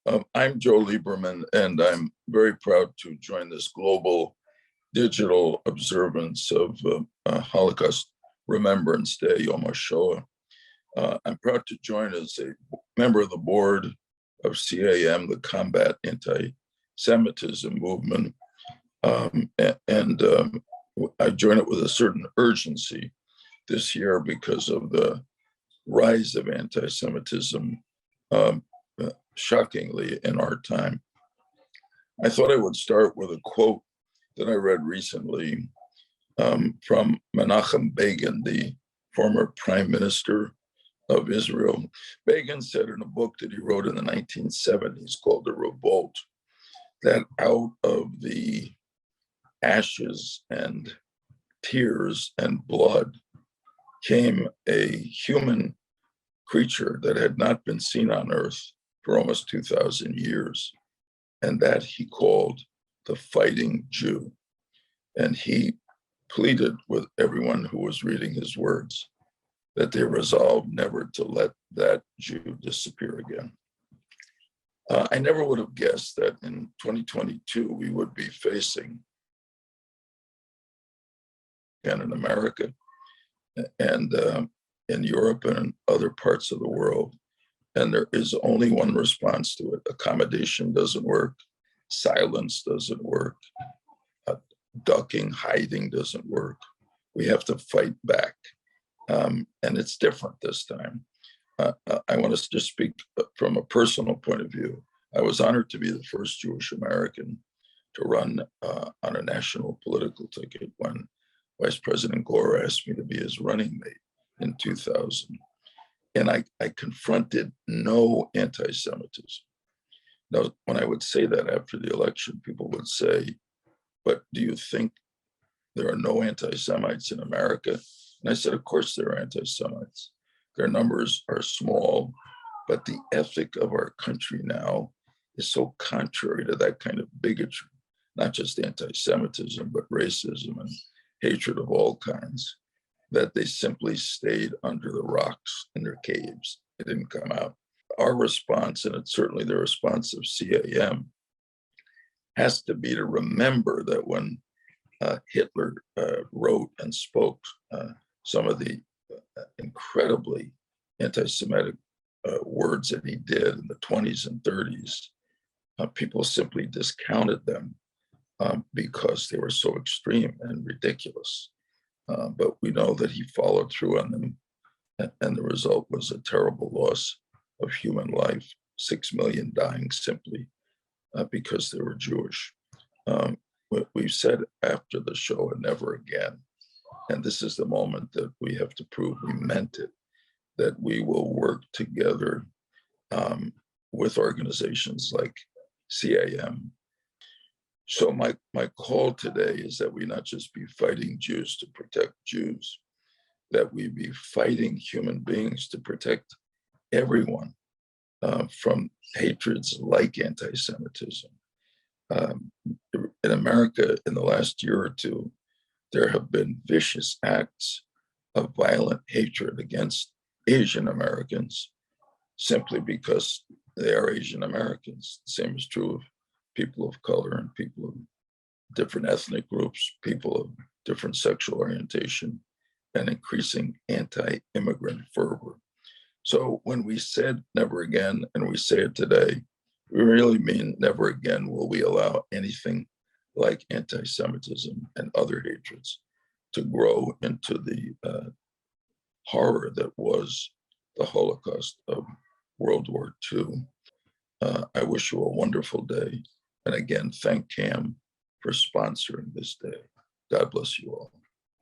I'm Joe Lieberman, and I'm very proud to join this global digital observance of Holocaust Remembrance Day, Yom HaShoah. I'm proud to join as a member of the board of CAM, the Combat Antisemitism Movement, I join it with a certain urgency this year because of the rise of anti-Semitism, shockingly, in our time. I thought I would start with a quote that I read recently from Menachem Begin, the former prime minister of Israel. Begin said in a book that he wrote in the 1970s called The Revolt, that out of the ashes and tears and blood came a human creature that had not been seen on earth for almost 2,000 years, and that he called the fighting Jew. And he pleaded with everyone who was reading his words that they resolved never to let that Jew disappear again. I never would have guessed that in 2022 we would be facing, and in America and in Europe and in other parts of the world, and there is only one response to it. Accommodation doesn't work, silence doesn't work, ducking, hiding doesn't work. We have to fight back, and it's different this time. I want to just speak from a personal point of view. I was honored to be the first Jewish American to run on a national political ticket when Vice President Gore asked me to be his running mate in 2000. And I confronted no anti-Semitism. Now, when I would say that after the election, people would say, but do you think there are no anti-Semites in America? And I said, of course there are anti-Semites. Their numbers are small, but the ethic of our country now is so contrary to that kind of bigotry, not just anti-Semitism, but racism and hatred of all kinds, that they simply stayed under the rocks in their caves. They didn't come out. Our response, and it's certainly the response of CAM, has to be to remember that when Hitler wrote and spoke some of the incredibly anti-Semitic words that he did in the 20s and 30s, people simply discounted them because they were so extreme and ridiculous. But we know that he followed through on them, and the result was a terrible loss of human life, 6 million dying simply because they were Jewish. We've said after the Shoah, never again. And this is the moment that we have to prove we meant it, that we will work together with organizations like CAM. So my call today is that we not just be fighting Jews to protect Jews, that we be fighting human beings to protect everyone from hatreds like anti-Semitism. In America, in the last year or two, there have been vicious acts of violent hatred against Asian Americans simply because they are Asian Americans. The same is true of people of color and people of different ethnic groups, people of different sexual orientation, and increasing anti-immigrant fervor. So when we said never again, and we say it today, we really mean never again will we allow anything like anti-Semitism and other hatreds to grow into the horror that was the Holocaust of World War II. I wish you a wonderful day. And again, thank CAM for sponsoring this day. God bless you all.